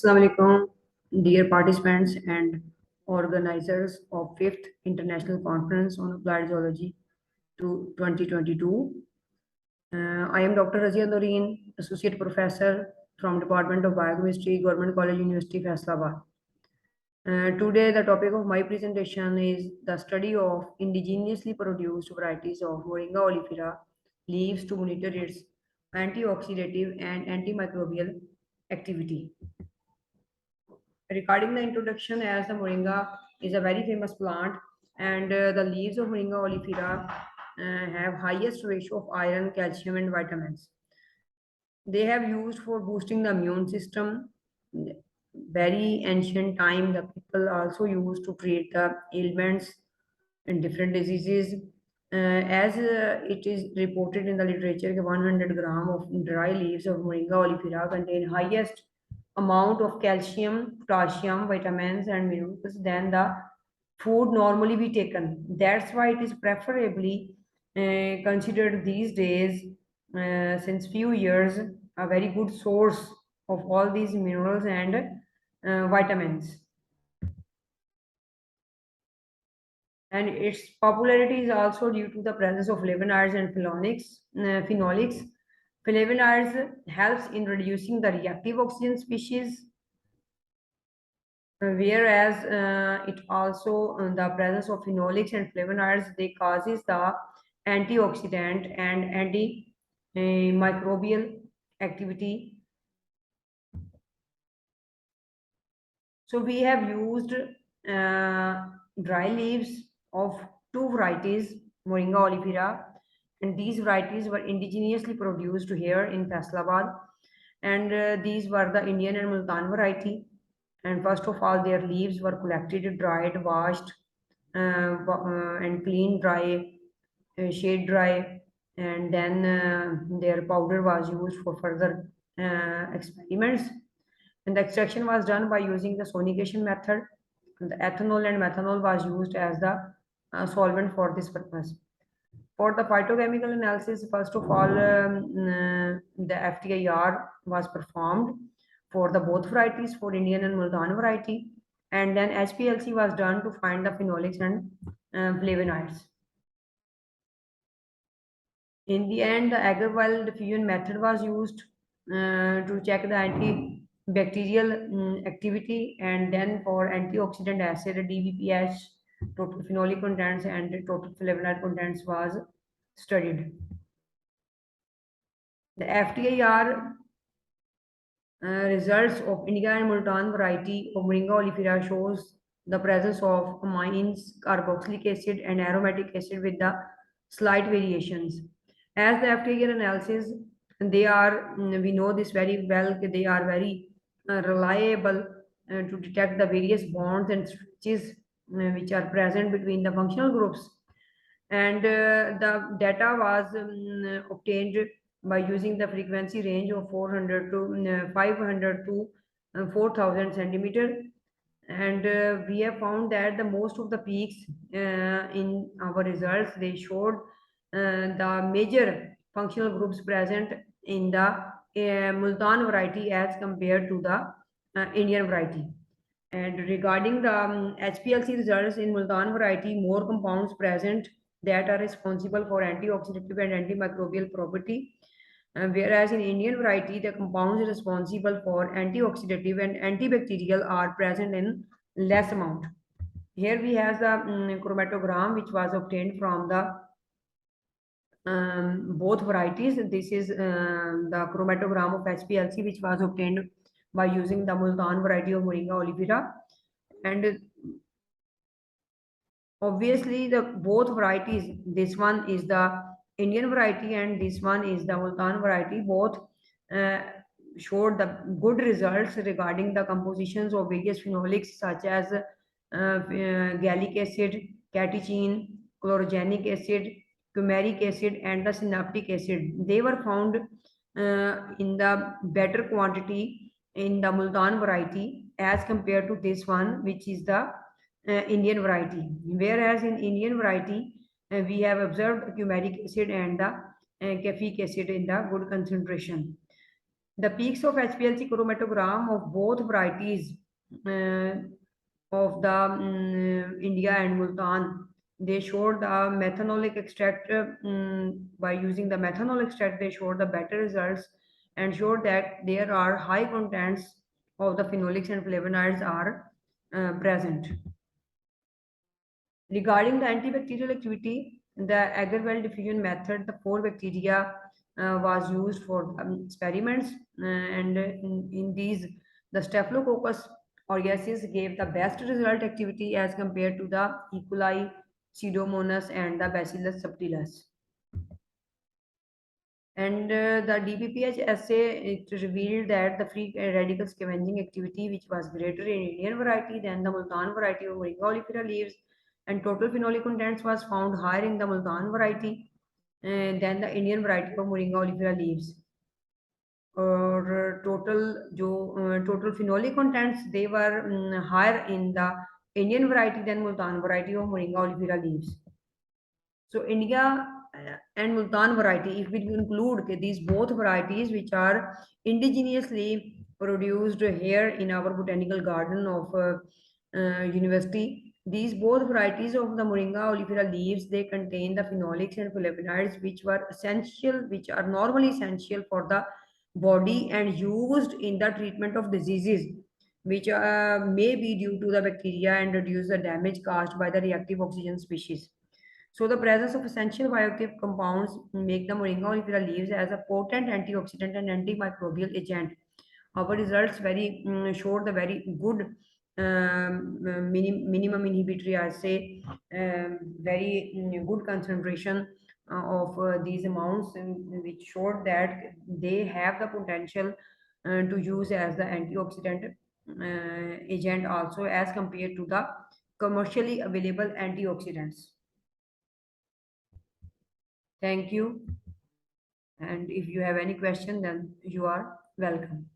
Assalamu alaikum, dear participants and organizers of 5th International Conference on Applied Zoology to 2022. I am Dr. Razia Noreen, Associate Professor from Department of Biochemistry, Government College University, Faisalabad. Today, the topic of my presentation is the study of indigenously produced varieties of Moringa oleifera leaves to monitor its antioxidative and antimicrobial activity. Regarding the introduction, as the moringa is a very famous plant, and the leaves of moringa oleifera have highest ratio of iron, calcium, and vitamins. They have used for boosting the immune system. Very ancient time, the people also used to treat the ailments and different diseases. As it is reported in the literature, 100 gram of dry leaves of moringa oleifera contain highest amount of calcium, potassium, vitamins, and minerals than the food normally be taken. That's why it is preferably considered these days, since few years, a very good source of all these minerals and vitamins. And its popularity is also due to the presence of flavonoids and phenolics. Flavonoids helps in reducing the reactive oxygen species, whereas it also the presence of phenolics and flavonoids, they causes the antioxidant and antimicrobial activity. So we have used dry leaves of two varieties, Moringa oleifera, and these varieties were indigenously produced here in Faisalabad, and these were the Indian and Multan variety. And first of all, their leaves were collected, dried, washed, and clean, dry, shade dry, and then their powder was used for further experiments. And the extraction was done by using the sonication method. And the ethanol and methanol was used as the solvent for this purpose. For the phytochemical analysis, first of all, the FTIR was performed for the both varieties, for Indian and Multan variety, and then HPLC was done to find the phenolics and flavonoids. In the end, the agar-well diffusion method was used to check the antibacterial activity, and then for antioxidant acid, DBPH, total phenolic contents and total flavonoid contents was studied. The FTIR results of Indica and Multan variety of Moringa oleifera shows the presence of amines, carboxylic acid, and aromatic acid with the slight variations. As the FTIR analysis, they are, we know this very well, they are very reliable to detect the various bonds and stretches which are present between the functional groups. And the data was obtained by using the frequency range of 400 to 500 to 4000 centimeter, and we have found that the most of the peaks in our results, they showed the major functional groups present in the Multan variety as compared to the Indian variety. And regarding the HPLC results, in Multan variety, more compounds present that are responsible for antioxidative and antimicrobial property, whereas in Indian variety, the compounds responsible for antioxidative and antibacterial are present in less amount. Here we have the chromatogram which was obtained from the both varieties. This is the chromatogram of HPLC which was obtained by using the Multan variety of Moringa oleifera, and obviously the both varieties, this one is the Indian variety and this one is the Multan variety, both showed the good results regarding the compositions of various phenolics such as gallic acid, catechin, chlorogenic acid, fumaric acid, and the synaptic acid. They were found in the better quantity in the Multan variety as compared to this one, which is the Indian variety. Whereas in Indian variety, we have observed fumaric acid and the caffeic acid in the good concentration. The peaks of HPLC chromatogram of both varieties uh, of the India and Multan, they showed the methanolic extract by using the methanol extract, they showed the better results and showed that there are high contents of the phenolics and flavonoids are present. Regarding the antibacterial activity, the agar-well diffusion method, the four bacteria was used for experiments, and in these, the Staphylococcus aureus gave the best result activity as compared to the E. coli, Pseudomonas, and the Bacillus subtilis. And the DPPH assay, it revealed that the free radical scavenging activity, which was greater in Indian variety than the Multan variety of Moringa oleifera leaves, and total phenolic contents was found higher in the Multan variety than the Indian variety of Moringa oleifera leaves. Or total phenolic contents, they were higher in the Indian variety than Multan variety of Moringa oleifera leaves. So India and Multan variety, if we include these both varieties which are indigenously produced here in our botanical garden of university, these both varieties of the Moringa oleifera leaves, they contain the phenolics and flavonoids which were essential, which are normally essential for the body and used in the treatment of diseases which may be due to the bacteria and reduce the damage caused by the reactive oxygen species. So the presence of essential bioactive compounds make the moringa oleifera leaves as a potent antioxidant and antimicrobial agent. Our results showed the very good minimum inhibitory, I say, very good concentration of these amounts, which showed that they have the potential to use as the antioxidant agent also as compared to the commercially available antioxidants. Thank you. And if you have any question, then you are welcome.